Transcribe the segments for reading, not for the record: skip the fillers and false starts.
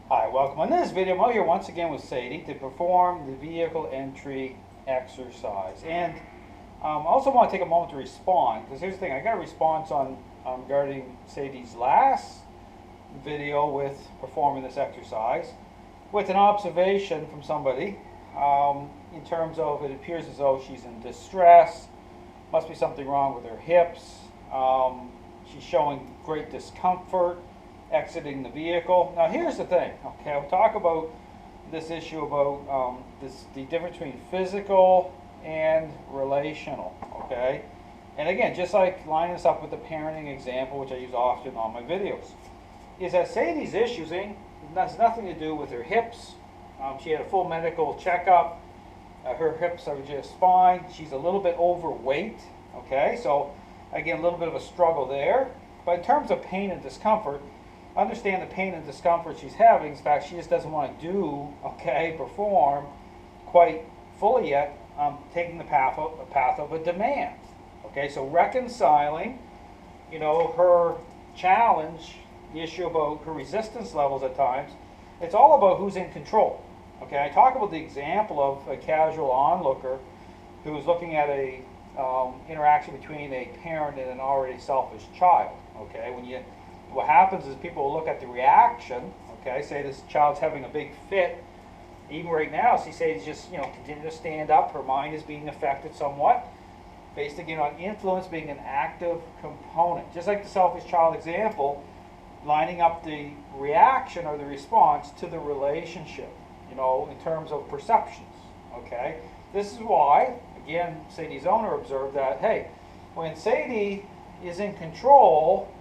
Hi, welcome. In this video, I'm here once again with Sadie to perform the vehicle entry exercise. And I also want to take a moment to respond, because here's the thing, I got a response on regarding Sadie's last video with performing this exercise, with an observation from somebody in terms of it appears as though she's in distress, must be something wrong with her hips, she's showing great discomfort exiting the vehicle. Now here's the thing, okay, I'll talk about this issue about the difference between physical and relational, okay? And again, just like lining this up with the parenting example, which I use often on my videos, is that Sadie's issues has nothing to do with her hips. She had a full medical checkup. Her hips are just fine. She's a little bit overweight, okay? So again, a little bit of a struggle there. But in terms of pain and discomfort, understand the pain and discomfort she's having. In fact, she just doesn't want to perform quite fully yet, taking the path of a demand. Okay, so reconciling, her challenge, the issue about her resistance levels at times, it's all about who's in control. Okay, I talk about the example of a casual onlooker who's looking at a interaction between a parent and an already selfish child. Okay, what happens is people will look at the reaction, okay, say this child's having a big fit, even right now, she says just, continue to stand up, her mind is being affected somewhat, based again on influence being an active component. Just like the selfish child example, lining up the reaction or the response to the relationship, in terms of perceptions, okay? This is why, again, Sadie's owner observed that, hey, when Sadie is in control,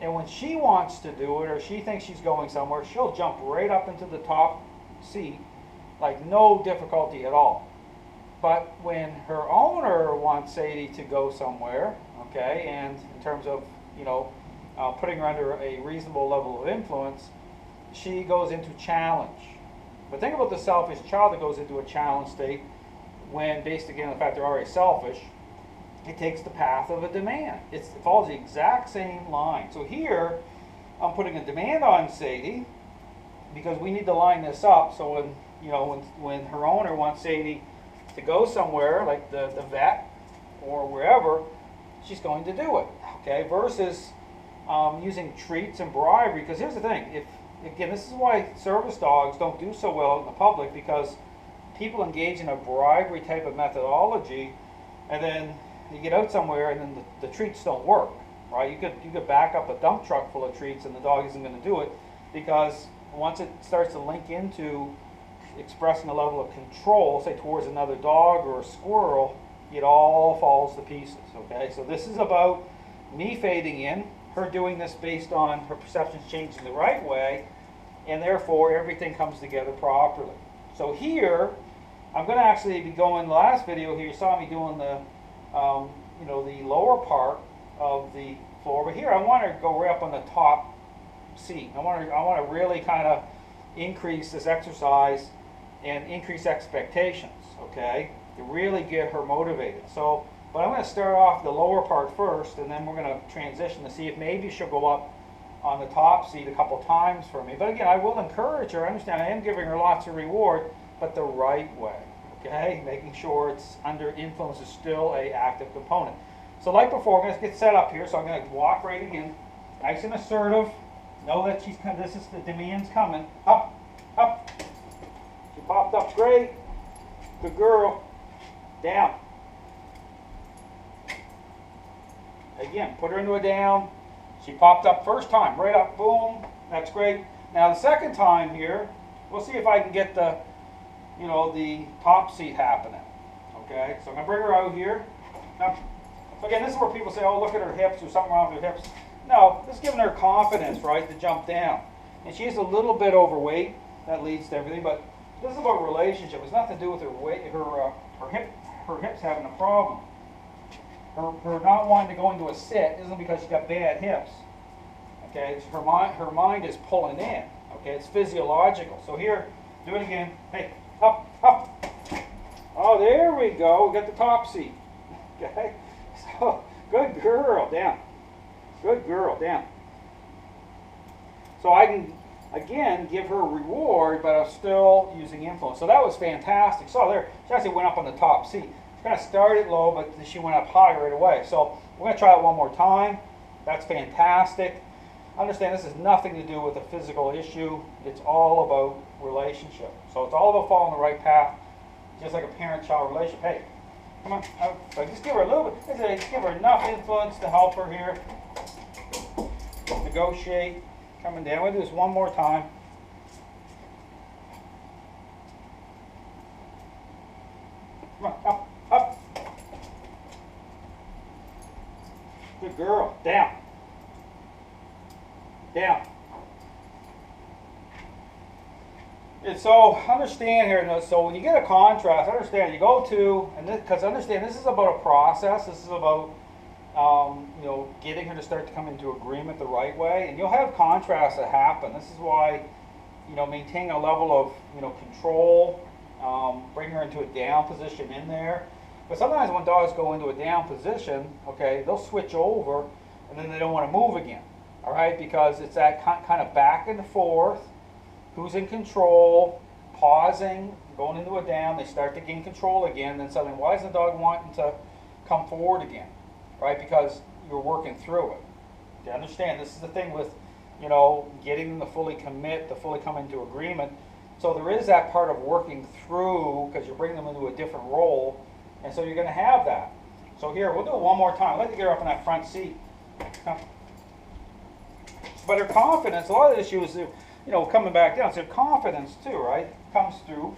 and when she wants to do it or she thinks she's going somewhere, she'll jump right up into the top seat like no difficulty at all. But when her owner wants Sadie to go somewhere, okay, and in terms of, putting her under a reasonable level of influence, she goes into challenge. But think about the selfish child that goes into a challenge state when, based again on the fact they're already selfish, it takes the path of a demand. It follows the exact same line. So here, I'm putting a demand on Sadie because we need to line this up so when her owner wants Sadie to go somewhere, like the vet or wherever, she's going to do it, okay? Versus using treats and bribery, because here's the thing, again, this is why service dogs don't do so well in the public, because people engage in a bribery type of methodology, and then you get out somewhere and then the treats don't work, right? You could back up a dump truck full of treats and the dog isn't going to do it, because once it starts to link into expressing a level of control, say towards another dog or a squirrel, it all falls to pieces, okay? So this is about me fading in, her doing this based on her perceptions changing the right way, and therefore everything comes together properly. So here, I'm going to actually be going, the last video here, you saw me doing the the lower part of the floor, but here I want to go right up on the top seat. I want to really kind of increase this exercise and increase expectations, okay, to really get her motivated. So, but I'm going to start off the lower part first, and then we're going to transition to see if maybe she'll go up on the top seat a couple times for me. But again, I will encourage her. I understand I am giving her lots of reward, but the right way. Okay, making sure it's under influence is still a active component. So like before, I'm going to get set up here. So I'm going to walk right again, nice and assertive. Know that she's coming. This is the demand's coming. Up, up. She popped up great. Good girl. Down. Again, put her into a down. She popped up first time, right up, boom. That's great. Now the second time here, we'll see if I can get the the top seat happening. Okay, so I'm going to bring her out here. Now, again, this is where people say, oh, look at her hips, there's something wrong with her hips. No, this is giving her confidence, right, to jump down. And she is a little bit overweight. That leads to everything, but this is about a relationship. It's nothing to do with her weight, her hips having a problem. Her not wanting to go into a sit isn't because she's got bad hips. Okay, it's her mind is pulling in. Okay, it's physiological. So here, do it again. Hey. Up, up. Oh, there we go. We got the top seat. Okay. So, good girl. Down. Good girl. Down. So I can again, give her a reward, but I'm still using influence. So that was fantastic. So there, she actually went up on the top seat. She kind of started low, but she went up high right away. So we're going to try it one more time. That's fantastic. Understand this has nothing to do with a physical issue. It's all about relationship. So it's all about following the right path, just like a parent-child relationship. Hey, come on, just give her a little bit. Just give her enough influence to help her here. Negotiate. Coming down. We'll do this one more time. Come on, up, up. Good girl. Down. Down. And so understand here, so when you get a contrast, understand you go to, and because understand this is about a process, this is about getting her to start to come into agreement the right way, and you'll have contrasts that happen. This is why, maintaining a level of, control, bring her into a down position in there. But sometimes when dogs go into a down position, okay, they'll switch over, and then they don't want to move again, all right, because it's that kind of back and forth. Who's in control, pausing, going into a down, they start to gain control again, then suddenly, why is the dog wanting to come forward again? Right? Because you're working through it. You understand, this is the thing with, getting them to fully commit, to fully come into agreement. So there is that part of working through, because you're bringing them into a different role, and so you're going to have that. So here, we'll do it one more time. I'd like to get her up in that front seat. But her confidence, a lot of the issue is, coming back down. So confidence too, right? Comes through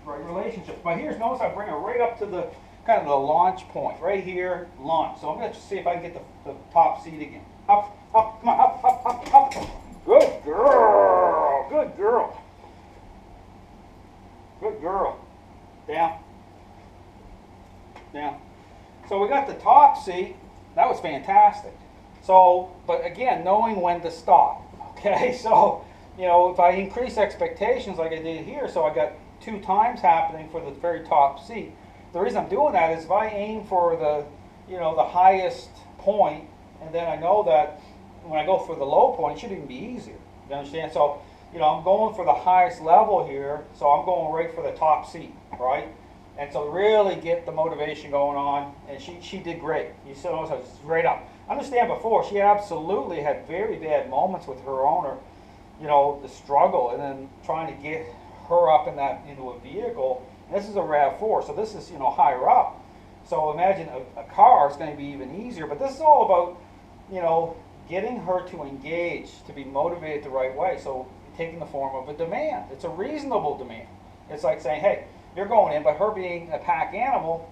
right relationships. But here's, notice I bring her right up to the kind of the launch point. Right here, launch. So I'm going to see if I can get the top seat again. Up, up, come on, up, up, up, up. Good girl. Good girl. Good girl. Down. Down. So we got the top seat. That was fantastic. So, but again, knowing when to stop. Okay, so, if I increase expectations like I did here, so I got 2 times happening for the very top seat. The reason I'm doing that is if I aim for the, the highest point, and then I know that when I go for the low point, it should even be easier. You understand? So, I'm going for the highest level here, so I'm going right for the top seat, right? And so really get the motivation going on, and she did great. You see, notice I was right up. Understand before, she absolutely had very bad moments with her owner, the struggle, and then trying to get her up into a vehicle. And this is a RAV4, so this is, higher up. So imagine a car is going to be even easier, but this is all about, getting her to engage, to be motivated the right way. So taking the form of a demand. It's a reasonable demand. It's like saying, hey, you're going in, but her being a pack animal,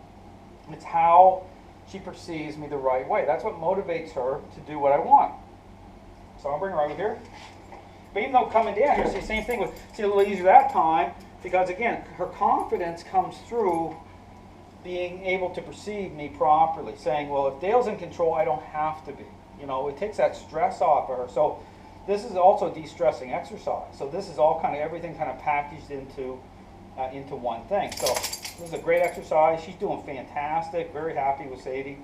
it's how she perceives me the right way. That's what motivates her to do what I want. So I'll bring her over here. But even though coming down here, see, same thing see, a little easier that time, because again, her confidence comes through being able to perceive me properly, saying, well, if Dale's in control, I don't have to be. It takes that stress off of her. So this is also de-stressing exercise. So this is all kind of, everything kind of packaged into one thing. So this is a great exercise. She's doing fantastic. Very happy with Sadie.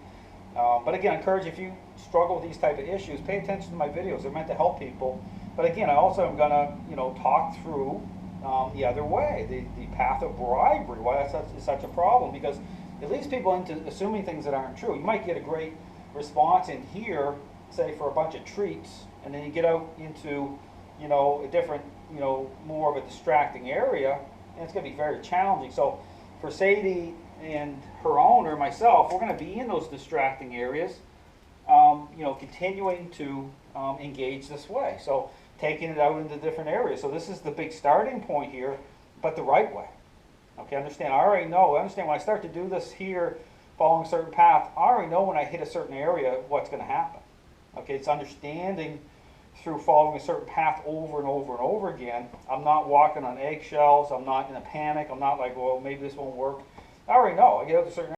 But again, I encourage you, if you struggle with these type of issues, pay attention to my videos. They're meant to help people. But again, I also am going to, talk through the other way, the path of bribery, why that's such a problem, because it leads people into assuming things that aren't true. You might get a great response in here, say for a bunch of treats, and then you get out into, a different, more of a distracting area, and it's going to be very challenging. So for Sadie and her owner, myself, we're going to be in those distracting areas, continuing to engage this way. So taking it out into different areas. So this is the big starting point here, but the right way. Okay, understand, I already know, understand when I start to do this here, following a certain path, I already know when I hit a certain area what's going to happen. Okay, it's understanding through following a certain path over and over and over again. I'm not walking on eggshells, I'm not in a panic, I'm not like, well, maybe this won't work. I already know, I get out to certain